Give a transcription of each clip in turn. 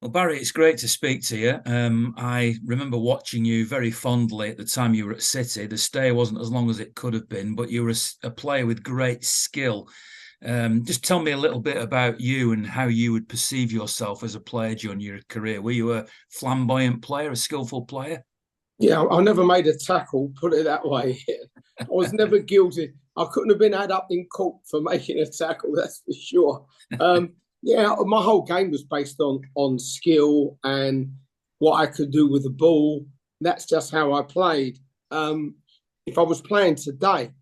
Well, Barry, it's great to speak to you. I remember watching you very fondly at the time you were at City. The stay wasn't as long as it could have been, but you were a player with great skill. Just tell me a little bit about you and how you would perceive yourself as a player during your career. Were you a flamboyant player, a skillful player? Yeah, I never made a tackle, put it that way. I was never guilty. I couldn't have been had up in court for making a tackle, that's for sure. Yeah, my whole game was based on skill and what I could do with the ball. That's just how I played. If I was playing today,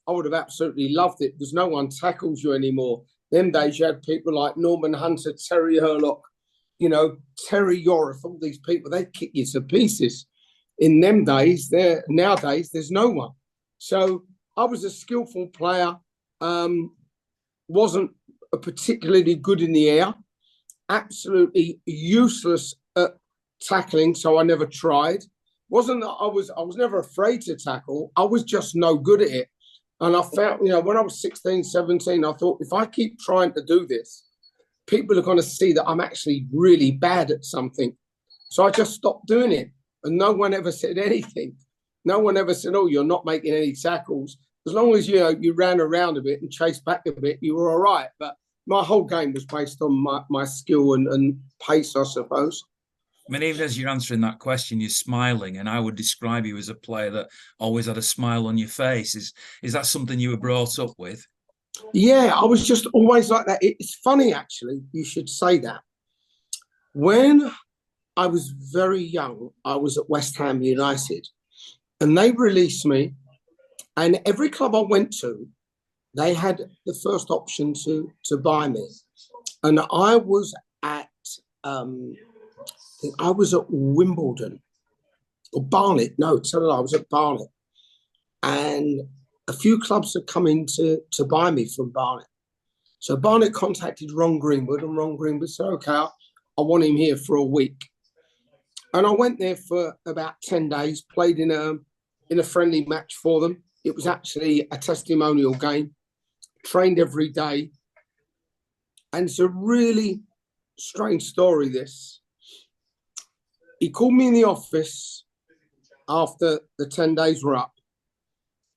I would have absolutely loved it because no one tackles you anymore. Them days you had people like Norman Hunter, Terry Hurlock, Terry Yorith, all these people, they'd kick you to pieces. In them days, nowadays, there's no one. So I was a skillful player, wasn't particularly good in the air, absolutely useless at tackling, so I never tried. Wasn't that I was never afraid to tackle, I was just no good at it. And I felt, when I was 16, 17, I thought, if I keep trying to do this, people are going to see that I'm actually really bad at something. So I just stopped doing it. And no one ever said anything. No one ever said, oh, you're not making any tackles. As long as, you ran around a bit and chased back a bit, you were all right. But my whole game was based on my skill and pace, I suppose. I mean, even as you're answering that question, you're smiling, and I would describe you as a player that always had a smile on your face. Is that something you were brought up with? Yeah, I was just always like that. It's funny, actually, you should say that. When I was very young, I was at West Ham United, and they released me, and every club I went to, they had the first option to buy me. And I was at Wimbledon or Barnet. No, I was at Barnet. And a few clubs had come in to buy me from Barnet. So Barnet contacted Ron Greenwood, and Ron Greenwood said, okay, I want him here for a week. And I went there for about 10 days, played in a friendly match for them. It was actually a testimonial game, trained every day. And it's a really strange story, this. He called me in the office after the 10 days were up,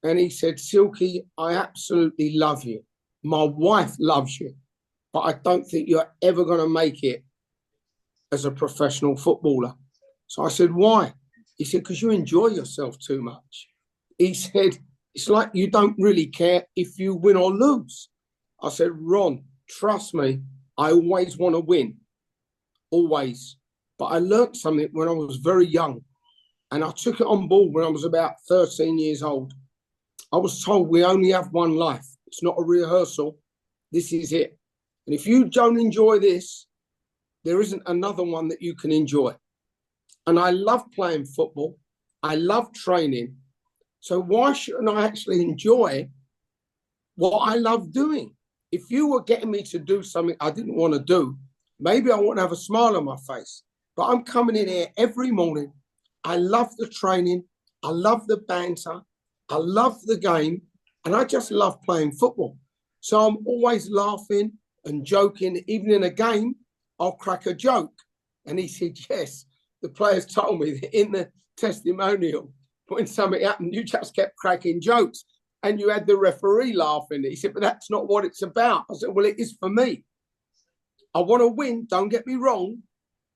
and he said, Silky, I absolutely love you. My wife loves you, but I don't think you're ever going to make it as a professional footballer. So I said, why? He said, because you enjoy yourself too much. He said, it's like you don't really care if you win or lose. I said, Ron, trust me, I always want to win, always. But I learned something when I was very young, and I took it on board when I was about 13 years old. I was told we only have one life. It's not a rehearsal. This is it. And if you don't enjoy this, there isn't another one that you can enjoy. And I love playing football. I love training. So why shouldn't I actually enjoy what I love doing? If you were getting me to do something I didn't want to do, maybe I wouldn't have a smile on my face. But I'm coming in here every morning. I love the training. I love the banter. I love the game. And I just love playing football. So I'm always laughing and joking. Even in a game, I'll crack a joke. And he said, yes, the players told me that in the testimonial, when something happened, you just kept cracking jokes and you had the referee laughing. He said, but that's not what it's about. I said, well, it is for me. I want to win, don't get me wrong,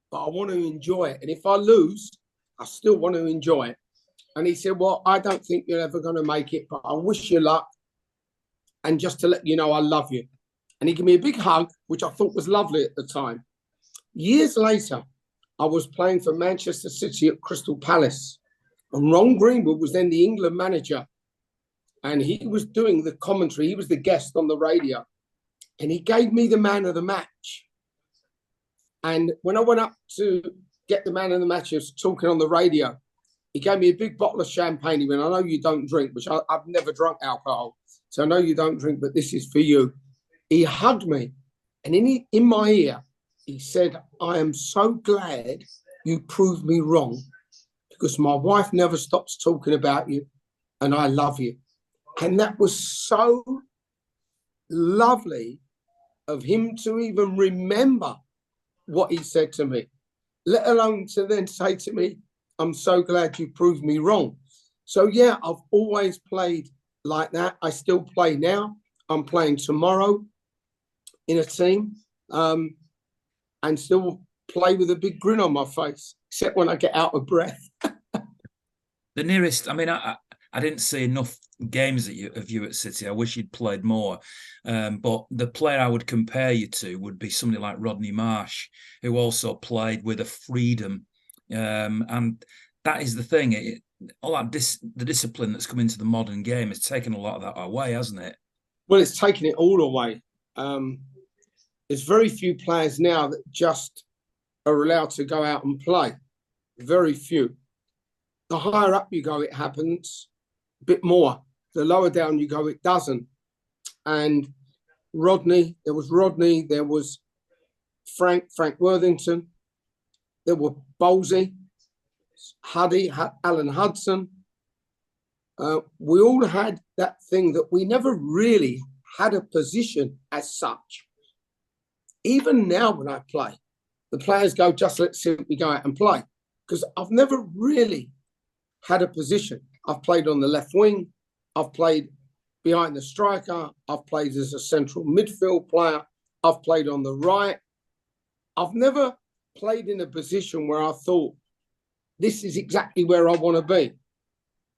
but I want to enjoy it. And if I lose, I still want to enjoy it. And he said, well, I don't think you're ever going to make it, but I wish you luck. And just to let you know, I love you. And he gave me a big hug, which I thought was lovely at the time. Years later, I was playing for Manchester City at Crystal Palace. And Ron Greenwood was then the England manager. And he was doing the commentary. He was the guest on the radio. And he gave me the man of the match. And when I went up to get the man of the match, I was talking on the radio. He gave me a big bottle of champagne. He went, I know you don't drink, which I've never drunk alcohol. So I know you don't drink, but this is for you. He hugged me. And in my ear, he said, I am so glad you proved me wrong, because my wife never stops talking about you and I love you. And that was so lovely of him to even remember what he said to me, let alone to then say to me, I'm so glad you proved me wrong. So, yeah, I've always played like that. I still play now. I'm playing tomorrow in a team, and still play with a big grin on my face, except when I get out of breath. The nearest, I mean, I didn't see enough games of you at City. I wish you'd played more. But the player I would compare you to would be somebody like Rodney Marsh, who also played with a freedom. And that is the thing. All that the discipline that's come into the modern game has taken a lot of that away, hasn't it? Well, it's taken it all away. There's very few players now that just are allowed to go out and play. Very few. The higher up you go, it happens a bit more. The lower down you go, it doesn't. And Rodney, there was Frank Worthington, there were Bowlesy, Huddy, Alan Hudson. We all had that thing that we never really had a position as such. Even now when I play, the players go, just let's simply go out and play. Because I've never really had a position. I've played on the left wing. I've played behind the striker. I've played as a central midfield player. I've played on the right. I've never played in a position where I thought, this is exactly where I want to be.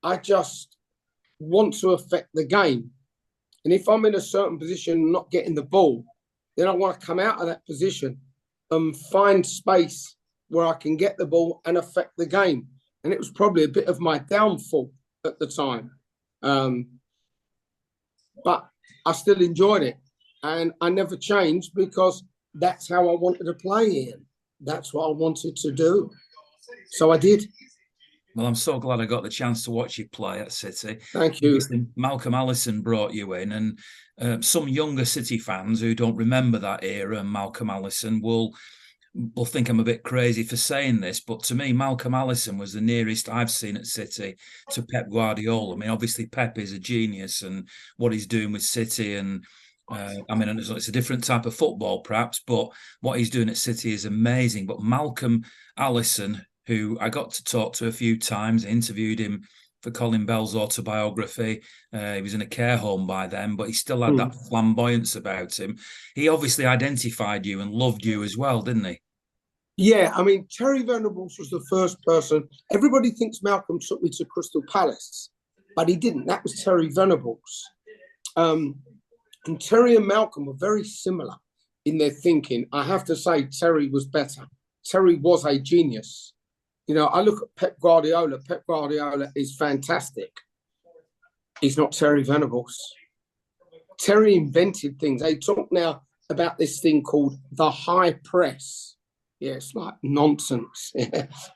I just want to affect the game. And if I'm in a certain position not getting the ball, then I want to come out of that position and find space where I can get the ball and affect the game. And it was probably a bit of my downfall at the time. But I still enjoyed it. And I never changed because that's how I wanted to play, Ian. That's what I wanted to do. So I did. Well, I'm so glad I got the chance to watch you play at City. Thank you. Malcolm Allison brought you in, and some younger City fans who don't remember that era, Malcolm Allison, will think I'm a bit crazy for saying this, but to me, Malcolm Allison was the nearest I've seen at City to Pep Guardiola. I mean, obviously, Pep is a genius, and what he's doing with City, and I mean, it's a different type of football, perhaps, but what he's doing at City is amazing. But Malcolm Allison, who I got to talk to a few times, I interviewed him for Colin Bell's autobiography. He was in a care home by then, but he still had that flamboyance about him. He obviously identified you and loved you as well, didn't he? Yeah, I mean, Terry Venables was the first person. Everybody thinks Malcolm took me to Crystal Palace, but he didn't. That was Terry Venables. And Terry and Malcolm were very similar in their thinking. I have to say, Terry was better. Terry was a genius. You know, I look at Pep Guardiola. Pep Guardiola is fantastic. He's not Terry Venables. Terry invented things. They talk now about this thing called the high press. Yeah, it's like nonsense.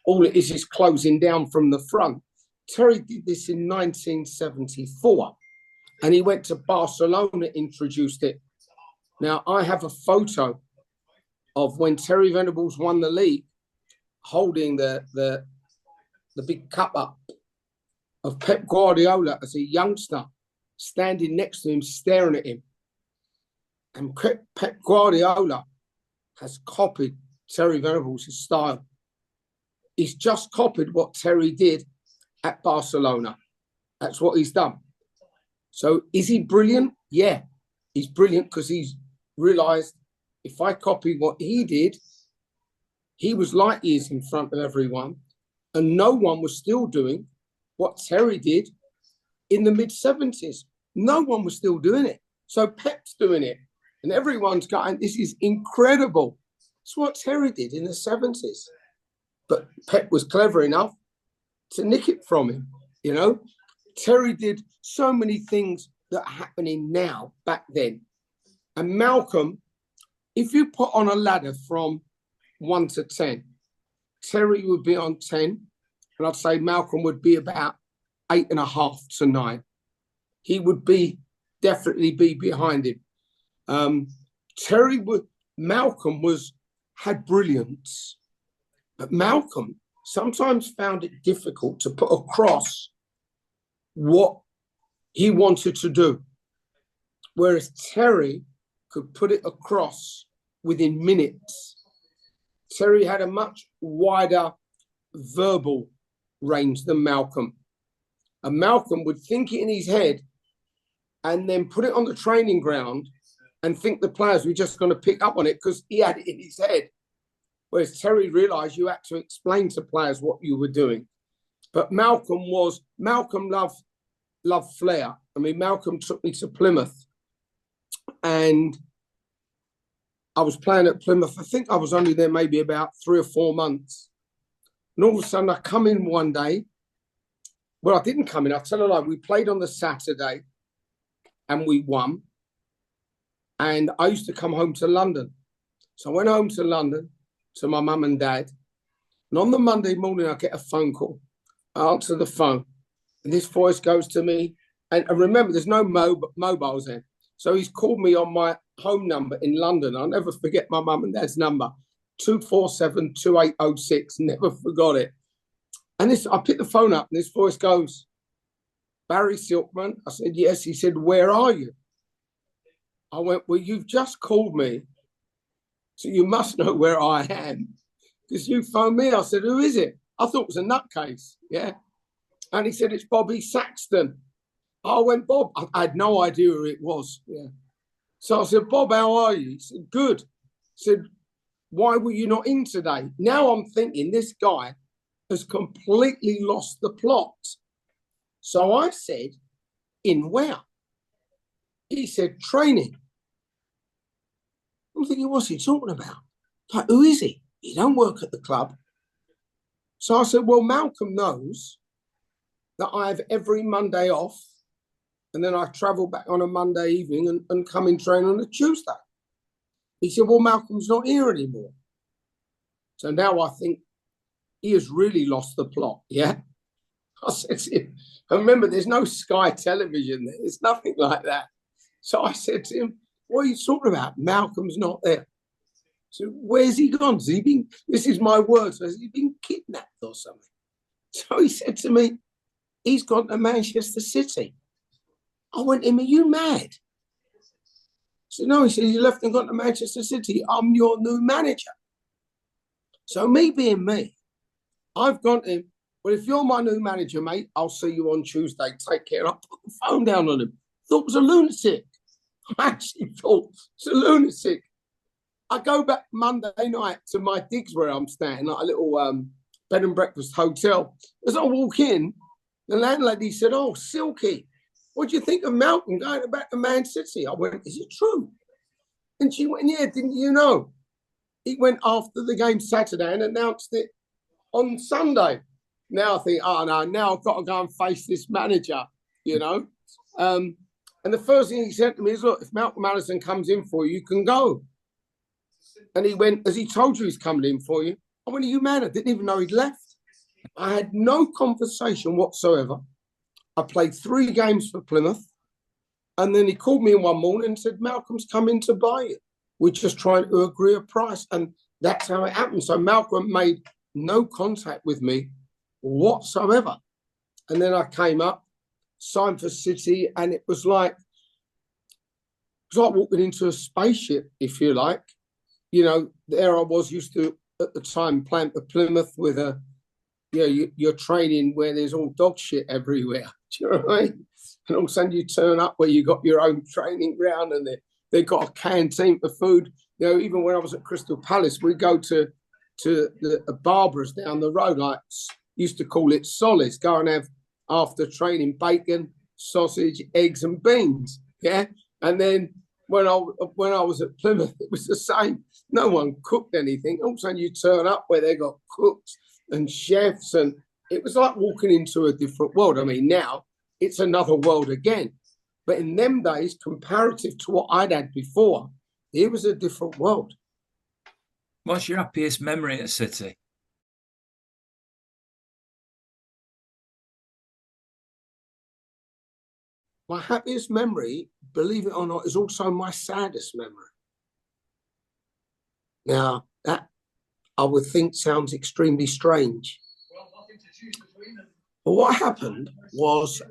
All it is closing down from the front. Terry did this in 1974, and he went to Barcelona, introduced it. Now, I have a photo of when Terry Venables won the league, holding the big cup up, of Pep Guardiola as a youngster standing next to him, staring at him. And Pep Guardiola has copied Terry Venables' style. He's just copied what Terry did at Barcelona. That's what he's done. So is he brilliant? Yeah, he's brilliant because he's realised if I copy what he did, he was light years in front of everyone, and no one was still doing what Terry did in the mid-70s. No one was still doing it. So Pep's doing it, and everyone's going, this is incredible. It's what Terry did in the 70s. But Pep was clever enough to nick it from him, you know. Terry did so many things that are happening now, back then. And Malcolm, if you put on a ladder from 1 to 10, Terry would be on 10, and I'd say Malcolm would be about 8.5 to 9. He would definitely be behind him. Malcolm had brilliance, but Malcolm sometimes found it difficult to put across what he wanted to do, whereas Terry could put it across within minutes. Terry had a much wider verbal range than Malcolm. And Malcolm would think it in his head and then put it on the training ground and think the players were just going to pick up on it because he had it in his head. Whereas Terry realised you had to explain to players what you were doing. But Malcolm loved flair. I mean, Malcolm took me to Plymouth and I was playing at Plymouth. I think I was only there maybe about 3 or 4 months. And all of a sudden I come in one day. Well, I didn't come in. I'll tell you a lie. We played on the Saturday and we won. And I used to come home to London. So I went home to London to my mum and dad. And on the Monday morning, I get a phone call. I answer the phone. And this voice goes to me. And remember, there's no mobiles there. So he's called me on my home number in London. I'll never forget my mum and dad's number. 247-2806. Never forgot it. And I picked the phone up and this voice goes, Barry Silkman. I said, yes. He said, where are you? I went, well, you've just called me, so you must know where I am because you phoned me. I said, who is it? I thought it was a nutcase, yeah. And he said, it's Bobby Saxton. I went, Bob. I had no idea who it was, yeah. So I said, Bob, how are you? He said, good. I said, why were you not in today? Now I'm thinking this guy has completely lost the plot. So I said, in where? He said, training. I'm thinking, what's he talking about? Like, who is he? He don't work at the club. So I said, well, Malcolm knows that I have every Monday off and then I travel back on a Monday evening and come in train on a Tuesday. He said, well, Malcolm's not here anymore. So now I think he has really lost the plot, yeah? I said to him, and remember, there's no Sky television there. There's nothing like that. So I said to him, what are you talking about? Malcolm's not there. So where's he gone? Has he been, this is my words, has he been kidnapped or something? So he said to me, he's gone to Manchester City. I went to him, are you mad? So no, he said, he left and gone to Manchester City. I'm your new manager. So me being me, I've gone to him, well, if you're my new manager, mate, I'll see you on Tuesday. Take care. I put the phone down on him. Thought it was a lunatic. I actually thought it's a lunatic. I go back Monday night to my digs where I'm staying, like a little bed and breakfast hotel. As I walk in, the landlady said, oh, Silky, what do you think of Malcolm going back to Man City? I went, is it true? And she went, yeah, didn't you know? He went after the game Saturday and announced it on Sunday. Now I think, oh, no, now I've got to go and face this manager, you know. And the first thing he said to me is, look, if Malcolm Allison comes in for you, you can go. And he went, has he told you he's coming in for you? I went, are you mad? I didn't even know he'd left. I had no conversation whatsoever. I played 3 games for Plymouth. And then he called me in one morning and said, Malcolm's coming to buy you. We're just trying to agree a price. And that's how it happened. So Malcolm made no contact with me whatsoever. And then I came up, signed for City, and it was like walking into a spaceship, if you like. You know, there I was used to, at the time, playing for Plymouth with you're training where there's all dog shit everywhere. Do you know what I mean? And all of a sudden you turn up where you got your own training ground and they got a canteen for food. You know, even when I was at Crystal Palace, we go to the Barbara's down the road, like used to call it Solace, go and have after training bacon, sausage, eggs and beans. Yeah. And then when I was at Plymouth, it was the same. No one cooked anything. All of a sudden you turn up where they got cooks and chefs, and it was like walking into a different world. I mean, now it's another world again. But in them days, comparative to what I'd had before, it was a different world. What's your happiest memory at City? My happiest memory, believe it or not, is also my saddest memory. Now, that I would think sounds extremely strange. But what happened was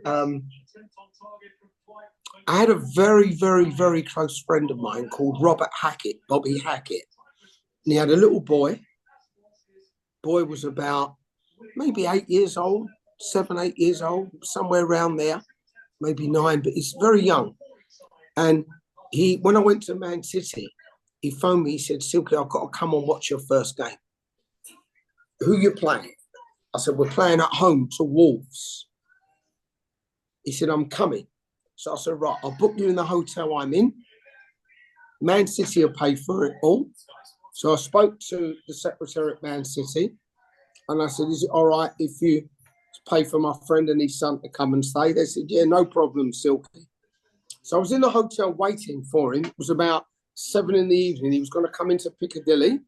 I had a very, very, very close friend of mine called Robert Hackett, Bobby Hackett. And he had a little boy. Boy was about maybe 8 years old, 7, 8 years old, somewhere around there, maybe 9, but he's very young. And when I went to Man City, he phoned me, he said, Silky, I've got to come and watch your first game. Who you playing? I said, we're playing at home to Wolves. He said, I'm coming. So I said, right, I'll book you in the hotel I'm in. Man City will pay for it all. So I spoke to the secretary at Man City and I said, is it all right if you pay for my friend and his son to come and stay? They said, yeah, no problem, Silky. So I was in the hotel waiting for him. It was about 7 in the evening. He was going to come into Piccadilly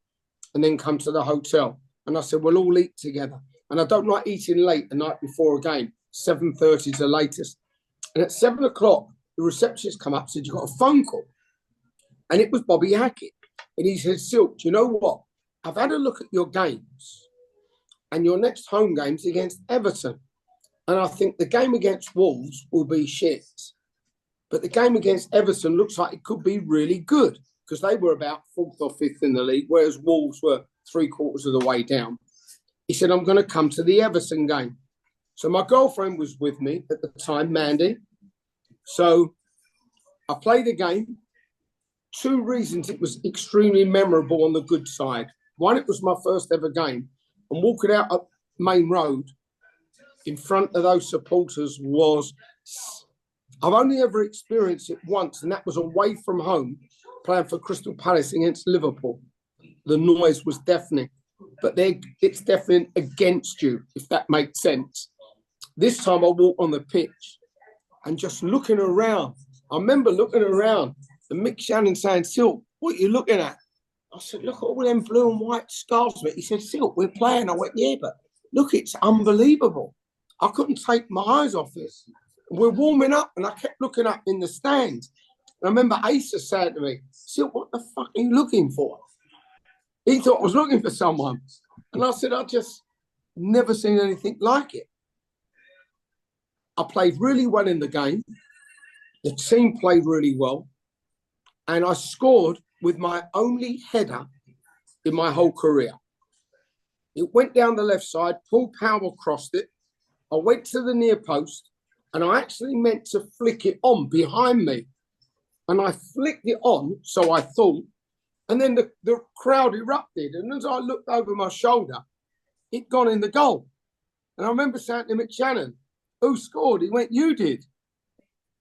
and then come to the hotel. And I said, we'll all eat together. And I don't like eating late the night before a game, 7:30 to latest. And at 7 o'clock, the receptionist come up and said, you got a phone call. And it was Bobby Hackett. And he said, Silk, do you know what? I've had a look at your games and your next home game's against Everton. And I think the game against Wolves will be shit. But the game against Everton looks like it could be really good because they were about 4th or 5th in the league, whereas Wolves were 3/4 of the way down. He said, I'm going to come to the Everton game. So my girlfriend was with me at the time, Mandy. So I played the game. 2 reasons it was extremely memorable on the good side. One, it was my first ever game. And walking out up Main Road in front of those supporters was... I've only ever experienced it once, and that was away from home, playing for Crystal Palace against Liverpool. The noise was deafening, but it's deafening against you, if that makes sense. This time I walked on the pitch and just looking around. I remember looking around and Mick Shannon saying, Silk, what are you looking at? I said, look at all them blue and white scarves. He said, Silk, we're playing. I went, yeah, but look, it's unbelievable. I couldn't take my eyes off it. We're warming up, and I kept looking up in the stands. And I remember Asa saying to me, Silk, what the fuck are you looking for? He thought I was looking for someone. And I said, I just never seen anything like it. I played really well in the game. The team played really well. And I scored with my only header in my whole career. It went down the left side, Paul Powell crossed it. I went to the near post, and I actually meant to flick it on behind me. And I flicked it on, so I thought, and then the crowd erupted. And as I looked over my shoulder, it'd gone in the goal. And I remember saying to Mick Shannon, who scored? He went, you did.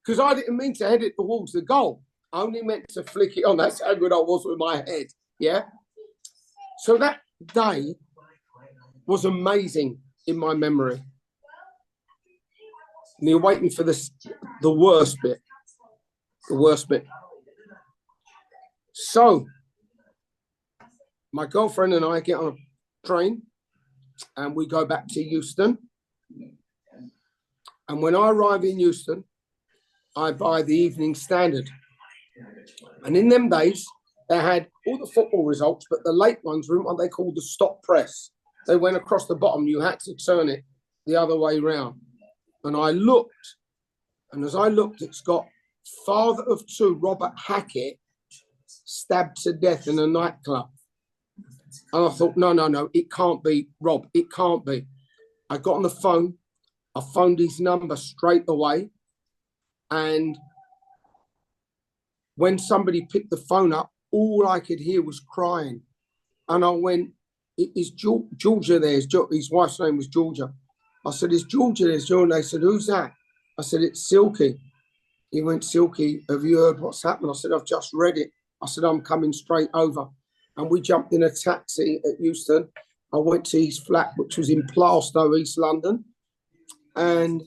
Because I didn't mean to head it towards the goal. I only meant to flick it on. That's how good I was with my head. Yeah. So that day was amazing in my memory. And you're waiting for the worst bit. The worst bit. So my girlfriend and I get on a train and we go back to Euston. And when I arrive in Euston, I buy the Evening Standard. And in them days, they had all the football results, but the late ones were what they called the stop press. They went across the bottom. You had to turn it the other way round. And I looked, and as I looked, it's got father of 2, Robert Hackett, stabbed to death in a nightclub. And I thought, no, it can't be Rob. It can't be. I got on the phone. I phoned his number straight away. And when somebody picked the phone up, all I could hear was crying. And I went, is Georgia there? His wife's name was Georgia. I said, is Georgia there? And they said, who's that? I said, it's Silky. He went, Silky, have you heard what's happened? I said, I've just read it. I said, I'm coming straight over. And we jumped in a taxi at Euston. I went to his flat, which was in Plaistow, East London. And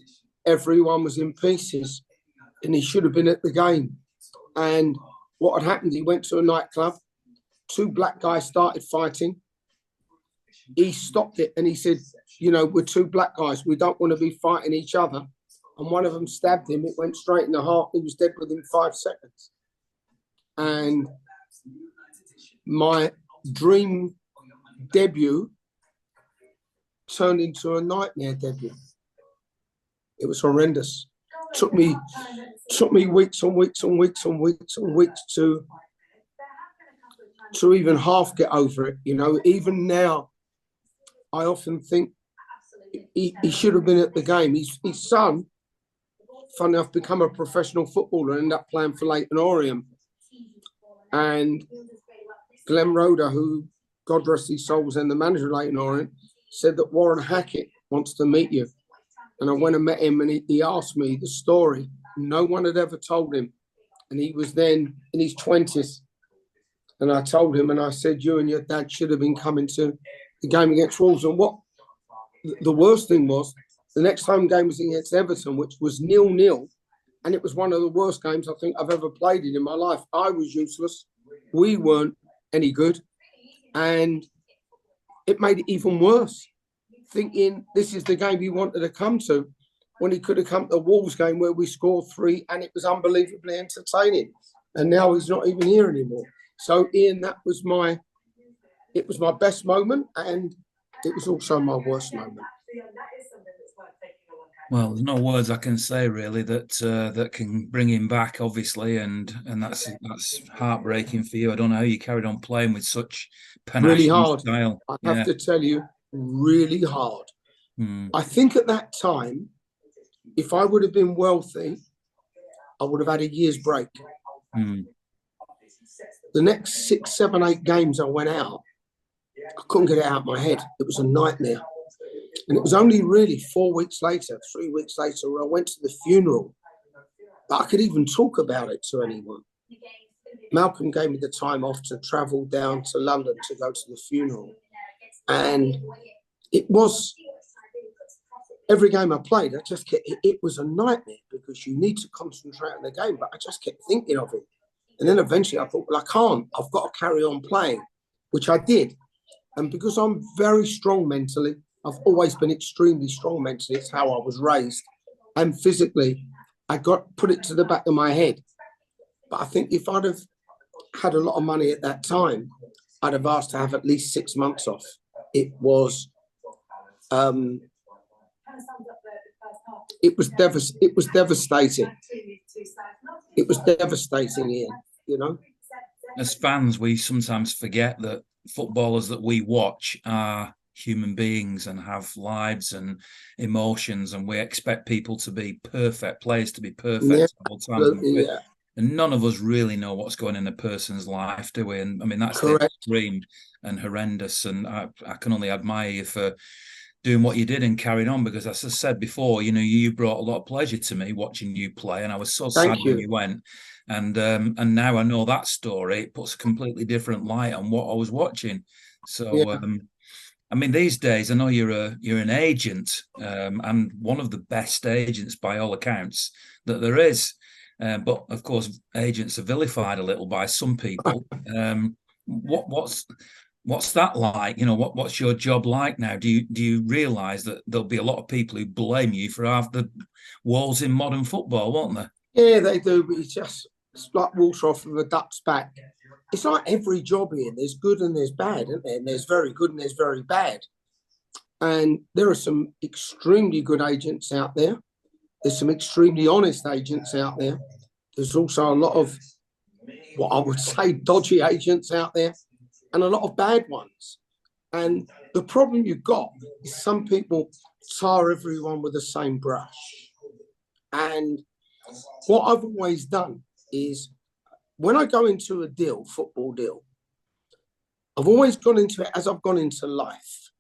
everyone was in pieces. And he should have been at the game. And what had happened, he went to a nightclub. 2 black guys started fighting. He stopped it and he said, we're 2 black guys. We don't want to be fighting each other. And one of them stabbed him. It went straight in the heart. He was dead within 5 seconds. And my dream debut turned into a nightmare debut. It was horrendous. took me weeks and weeks and weeks and weeks and weeks to even half get over it. You know, even now, I often think he should have been at the game. His son, funny enough, become a professional footballer and ended up playing for Leyton Orient. And Glenn Roeder, who, God rest his soul, was then the manager of Leyton Orient, said that Warren Hackett wants to meet you. And I went and met him, and he asked me the story. No one had ever told him. And he was then in his 20s. And I told him, and I said, you and your dad should have been coming to the game against Wolves. And what the worst thing was, the next home game was against Everton, which was 0-0. And it was one of the worst games I think I've ever played in my life. I was useless. We weren't any good. And it made it even worse, thinking this is the game he wanted to come to, when he could have come to the Wolves game where we scored 3 and it was unbelievably entertaining. And now he's not even here anymore. So, Ian, it was my best moment, and it was also my worst moment. Well, there's no words I can say really that can bring him back, obviously, and that's heartbreaking for you. I don't know how you carried on playing with such panache. Really hard. Style. I have to tell you, really hard. I think at that time, if I would have been wealthy, I would have had a year's break. The next 6, 7, 8 games I went out, I couldn't get it out of my head. It was a nightmare. And it was only really 4 weeks later, 3 weeks later, where I went to the funeral, that I could even talk about it to anyone. Malcolm gave me the time off to travel down to London to go to the funeral. And it was, every game I played, it was a nightmare, because you need to concentrate on the game, but I just kept thinking of it. And then eventually I thought, well, I can't. I've got to carry on playing, which I did. And because I'm very strong mentally, I've always been extremely strong mentally. It's how I was raised. And physically, I put it to the back of my head. But I think if I'd have had a lot of money at that time, I'd have asked to have at least 6 months off. It was devastating. It was devastating, Ian, you know. As fans, we sometimes forget that footballers that we watch are human beings and have lives and emotions, and we expect people to be perfect, players to be perfect all the time. And none of us really know what's going in a person's life, do we? And I mean, that's the extreme and horrendous. And I can only admire you for doing what you did and carrying on, because as I said before, you know, you brought a lot of pleasure to me watching you play, and I was so sad when you went. And now I know that story. It puts a completely different light on what I was watching. So I mean, these days I know you're an agent, and one of the best agents by all accounts that there is. But of course, agents are vilified a little by some people. What's that like? You know, what's your job like now? Do you realise that there'll be a lot of people who blame you for half the woes in modern football, won't there? Yeah, they do. But it's like water off of a duck's back. It's like every job here. There's good and there's bad, isn't there? And there's very good and there's very bad. And there are some extremely good agents out there. There's some extremely honest agents out there. There's also a lot of what I would say dodgy agents out there, and a lot of bad ones. And the problem you've got is some people tar everyone with the same brush. And what I've always done is, when I go into a deal, football deal, I've always gone into it as I've gone into life.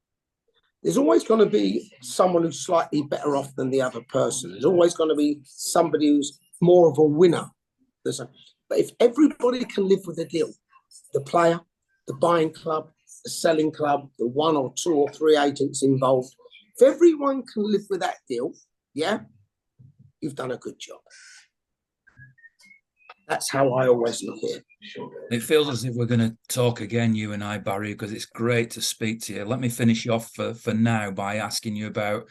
There's always going to be someone who's slightly better off than the other person. There's always going to be somebody who's more of a winner. But if everybody can live with a deal, the player, the buying club, the selling club, the 1 or 2 or 3 agents involved, if everyone can live with that deal, yeah, you've done a good job. That's how I always look at it. It feels as if we're going to talk again, you and I, Barry, because it's great to speak to you. Let me finish you off for now by asking you about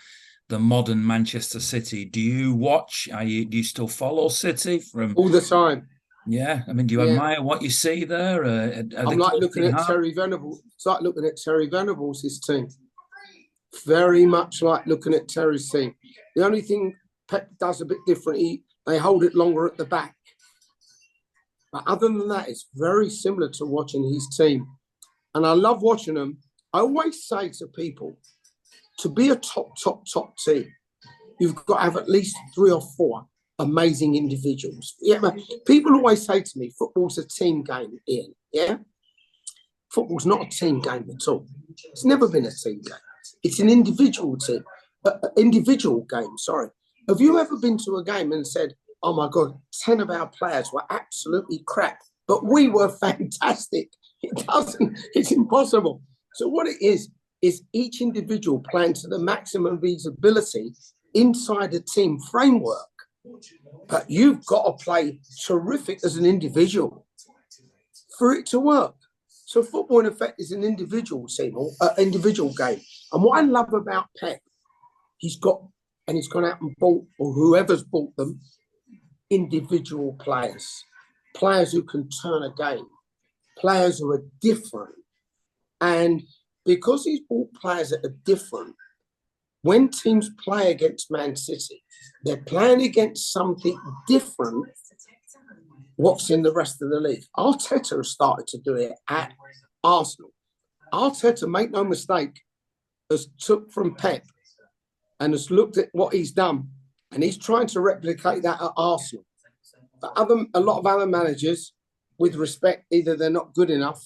the modern Manchester City. Do you watch? Do you still follow City from all the time? Yeah, I mean, do you admire what you see there? I'm like looking at Terry Venables. It's like looking at Terry Venables' team. Very much like looking at Terry's team. The only thing Pep does a bit different. They hold it longer at the back. But other than that, it's very similar to watching his team. And I love watching them. I always say to people, to be a top team, you've got to have at least 3 or 4 amazing individuals. Yeah, people always say to me, football's a team game, Ian. Yeah? Football's not a team game at all. It's never been a team game. It's an individual game, sorry. Have you ever been to a game and said, oh my God, 10 of our players were absolutely crap, but we were fantastic? It's impossible. So what it is each individual playing to the maximum of his ability inside a team framework. But you've got to play terrific as an individual for it to work. So football, in effect, is an individual team or individual game. And what I love about Pep, he's gone out and bought, or whoever's bought them, individual players who can turn a game, players who are different. And because he's bought players that are different, when teams play against Man City, they're playing against something different what's in the rest of the league. Arteta has started to do it at Arsenal. Arteta, make no mistake, has took from Pep and has looked at what he's done, and he's trying to replicate that at Arsenal. But a lot of other managers, with respect, either they're not good enough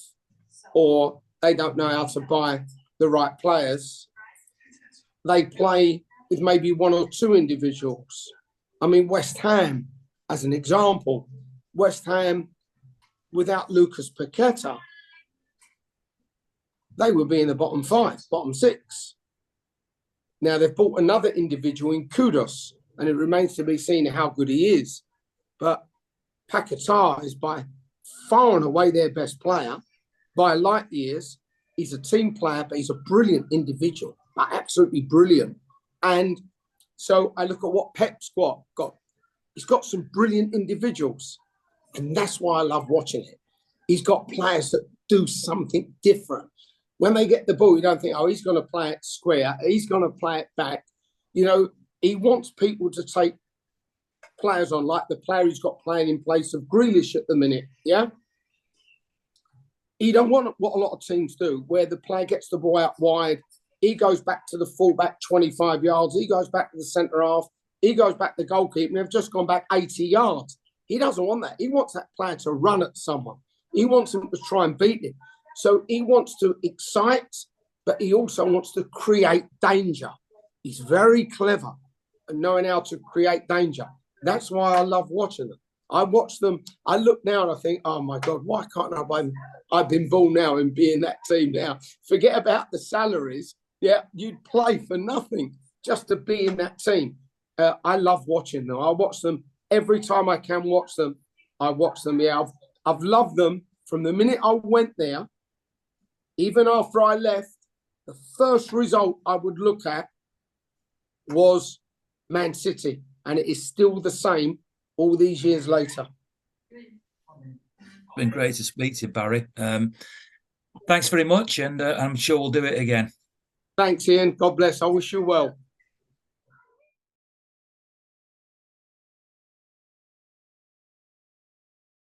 or they don't know how to buy the right players. They play with maybe 1 or 2 individuals. I mean, West Ham, as an example, West Ham, without Lucas Paqueta, they would be in the bottom 5, bottom 6. Now, they've bought another individual in Kudos, and it remains to be seen how good he is. But Paqueta is by far and away their best player. By light years, he's a team player, but he's a brilliant individual, absolutely brilliant. And so I look at what Pep's got. He's got some brilliant individuals, and that's why I love watching it. He's got players that do something different. When they get the ball, you don't think, oh, he's going to play it square. He's going to play it back. You know, he wants people to take players on, like the player he's got playing in place of Grealish at the minute, yeah? He don't want what a lot of teams do, where the player gets the ball out wide, he goes back to the fullback 25 yards, he goes back to the centre half, he goes back to the goalkeeper, and they've just gone back 80 yards. He doesn't want that. He wants that player to run at someone. He wants him to try and beat him. So he wants to excite, but he also wants to create danger. He's very clever at knowing how to create danger. That's why I love watching them. I watch them. I look now and I think, oh my God, why can't I've been born now and be in that team now? Forget about the salaries. Yeah, you'd play for nothing just to be in that team. I love watching them. I watch them every time I can watch them. I watch them. Yeah, I've loved them from the minute I went there. Even after I left, the first result I would look at was Man City, and it is still the same all these years later. Been great to speak to you, Barry. Thanks very much, and I'm sure we'll do it again. Thanks, Ian. God bless. I wish you well.